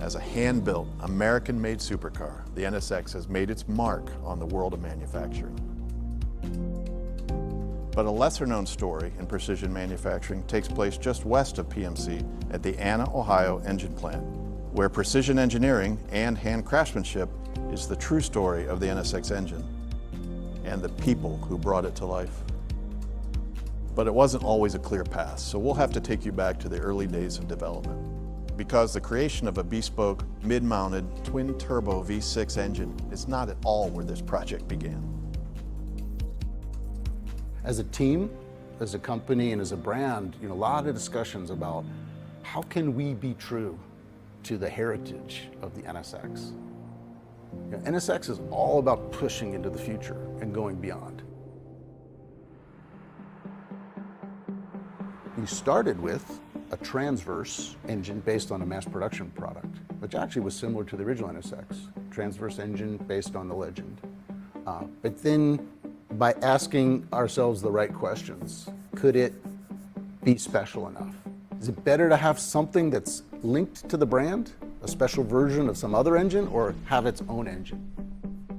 As a hand-built, American-made supercar, the NSX has made its mark on the world of manufacturing. But a lesser-known story in precision manufacturing takes place just west of PMC at the Anna, Ohio engine plant, where precision engineering and hand craftsmanship is the true story of the NSX engine and the people who brought it to life. But it wasn't always a clear path, so we'll have to take you back to the early days of development, because the creation of a bespoke, mid-mounted, twin-turbo V6 engine is not at all where this project began. As a team, as a company, and as a brand, a lot of discussions about how can we be true to the heritage of the NSX. NSX is all about pushing into the future and going beyond. We started with a transverse engine based on a mass production product, which actually was similar to the original NSX, transverse engine based on the Legend. But then by asking ourselves the right questions, could it be special enough? Is it better to have something that's linked to the brand, a special version of some other engine, or have its own engine?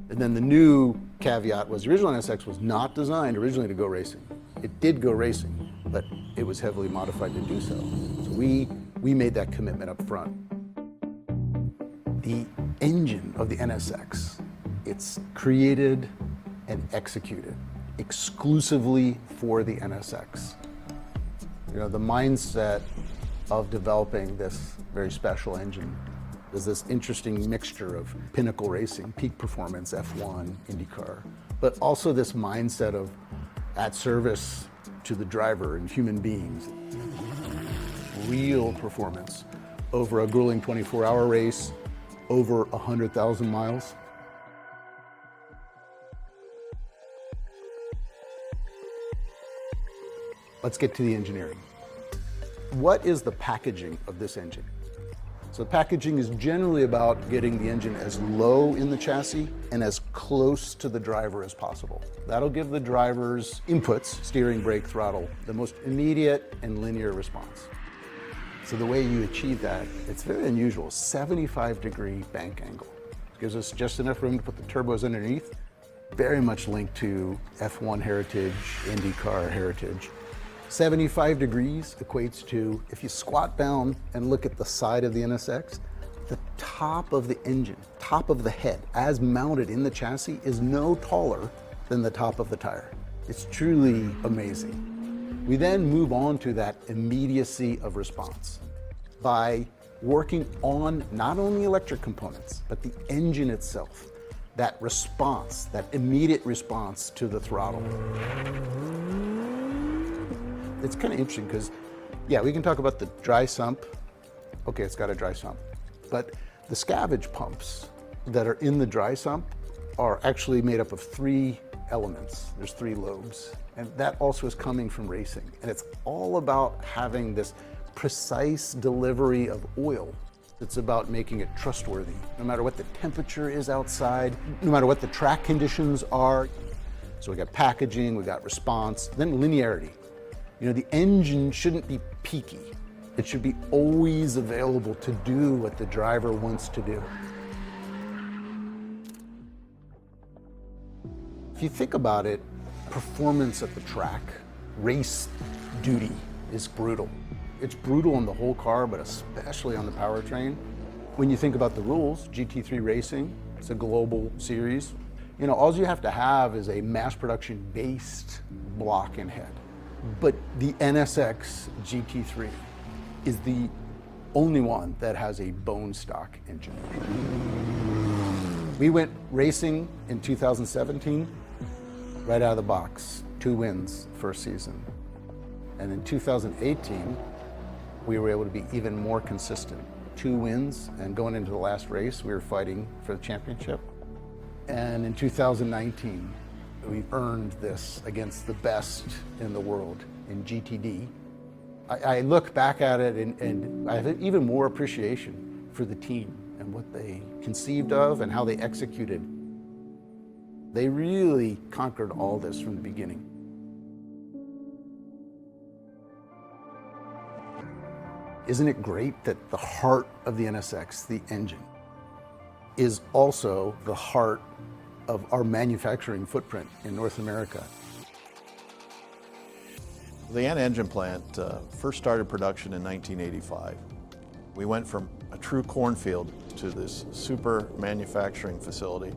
And then the new caveat was the original NSX was not designed originally to go racing. It did go racing, but it was heavily modified to do so. So we made that commitment up front. The engine of the NSX, it's created and executed exclusively for the NSX. The mindset of developing this very special engine is this interesting mixture of pinnacle racing, peak performance, F1, IndyCar, but also this mindset of at service to the driver and human beings. Real performance over a grueling 24-hour race, over 100,000 miles. Let's get to the engineering. What is the packaging of this engine? So the packaging is generally about getting the engine as low in the chassis and as close to the driver as possible. That'll give the driver's inputs, steering, brake, throttle, the most immediate and linear response. So the way you achieve that, it's very unusual, 75-degree bank angle. It gives us just enough room to put the turbos underneath, very much linked to F1 heritage, IndyCar heritage. 75 degrees equates to, if you squat down and look at the side of the NSX, the top of the engine, top of the head, as mounted in the chassis, is no taller than the top of the tire. It's truly amazing. We then move on to that immediacy of response by working on not only electric components, but the engine itself, that response, that immediate response to the throttle. It's kind of interesting because, yeah, we can talk about the dry sump. Okay, it's got a dry sump. But the scavenge pumps that are in the dry sump are actually made up of 3 elements. There's 3 lobes. And that also is coming from racing. And it's all about having this precise delivery of oil. It's about making it trustworthy, no matter what the temperature is outside, no matter what the track conditions are. So we got packaging, we got response, then linearity. The engine shouldn't be peaky. It should be always available to do what the driver wants to do. If you think about it, performance at the track, race duty is brutal. It's brutal on the whole car, but especially on the powertrain. When you think about the rules, GT3 Racing, it's a global series. All you have to have is a mass production based block and head. But the NSX GT3 is the only one that has a bone stock engine. We went racing in 2017, right out of the box, 2 wins first season. And in 2018, we were able to be even more consistent. 2 wins, and going into the last race, we were fighting for the championship. And in 2019, we earned this against the best in the world in GTD. I look back at it and I have even more appreciation for the team and what they conceived of and how they executed. They really conquered all this from the beginning. Isn't it great that the heart of the NSX, the engine, is also the heart of our manufacturing footprint in North America? The Anna engine plant first started production in 1985. We went from a true cornfield to this super manufacturing facility.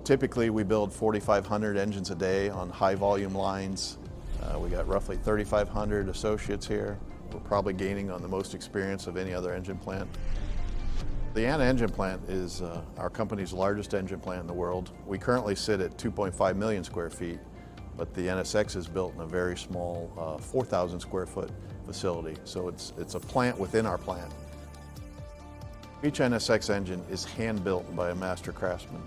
Typically, we build 4,500 engines a day on high volume lines. We got roughly 3,500 associates here. We're probably gaining on the most experience of any other engine plant. The Anna engine plant is our company's largest engine plant in the world. We currently sit at 2.5 million square feet, but the NSX is built in a very small 4,000 square foot facility. So it's a plant within our plant. Each NSX engine is hand-built by a master craftsman.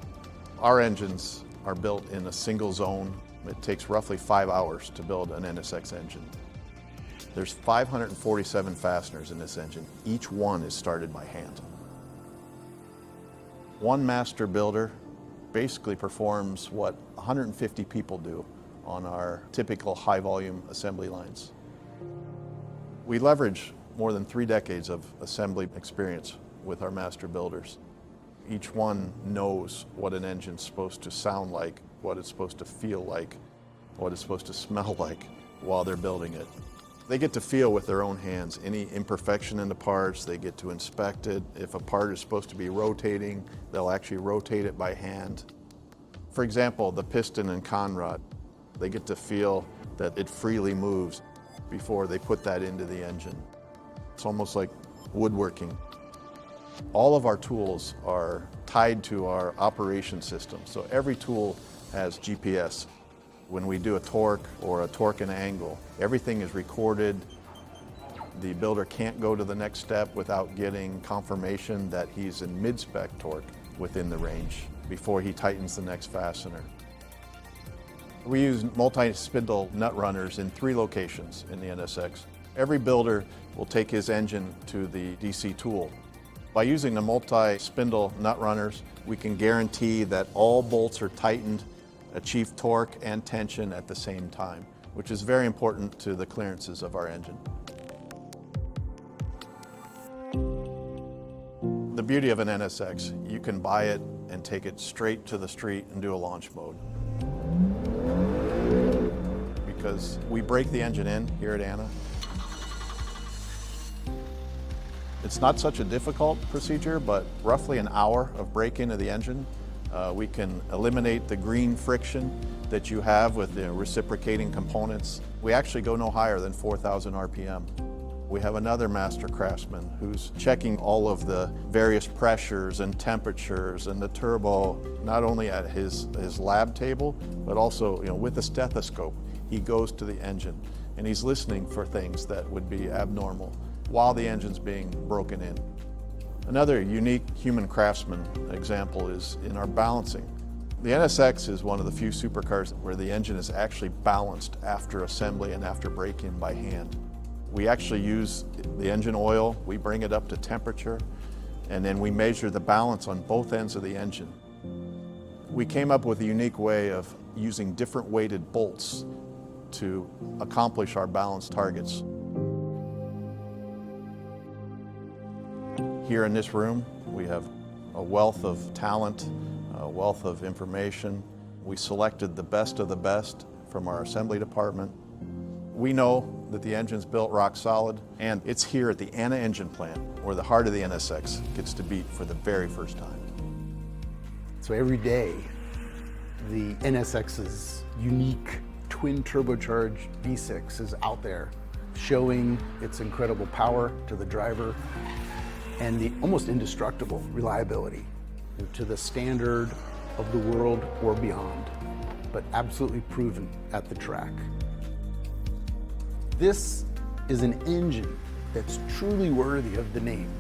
Our engines are built in a single zone. It takes roughly 5 hours to build an NSX engine. There's 547 fasteners in this engine. Each one is started by hand. One master builder basically performs what 150 people do on our typical high-volume assembly lines. We leverage more than 3 decades of assembly experience with our master builders. Each one knows what an engine's supposed to sound like, what it's supposed to feel like, what it's supposed to smell like while they're building it. They get to feel with their own hands any imperfection in the parts. They get to inspect it. If a part is supposed to be rotating, they'll actually rotate it by hand. For example, the piston and conrod, they get to feel that it freely moves before they put that into the engine. It's almost like woodworking. All of our tools are tied to our operation system. So every tool has GPS. When we do a torque or a torque and angle, everything is recorded. The builder can't go to the next step without getting confirmation that he's in mid-spec torque within the range before he tightens the next fastener. We use multi-spindle nut runners in 3 locations in the NSX. Every builder will take his engine to the DC tool. By using the multi-spindle nut runners, we can guarantee that all bolts are tightened, achieve torque and tension at the same time, which is very important to the clearances of our engine. The beauty of an NSX, you can buy it and take it straight to the street and do a launch mode. Because we break the engine in here at Anna. It's not such a difficult procedure, but roughly an hour of break-in of the engine. We can eliminate the green friction that you have with the reciprocating components. We actually go no higher than 4,000 RPM. We have another master craftsman who's checking all of the various pressures and temperatures and the turbo, not only at his lab table, but also with a stethoscope. He goes to the engine and he's listening for things that would be abnormal while the engine's being broken in. Another unique human craftsman example is in our balancing. The NSX is one of the few supercars where the engine is actually balanced after assembly and after break-in by hand. We actually use the engine oil, we bring it up to temperature, and then we measure the balance on both ends of the engine. We came up with a unique way of using different weighted bolts to accomplish our balance targets. Here in this room, we have a wealth of talent, a wealth of information. We selected the best of the best from our assembly department. We know that the engine's built rock solid, and it's here at the Anna engine plant where the heart of the NSX gets to beat for the very first time. So every day, the NSX's unique twin-turbocharged V6 is out there, showing its incredible power to the driver and the almost indestructible reliability to the standard of the world or beyond, but absolutely proven at the track. This is an engine that's truly worthy of the name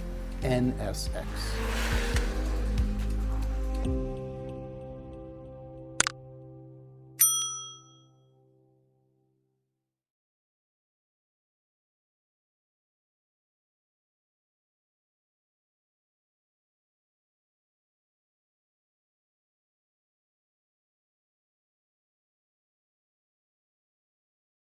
NSX.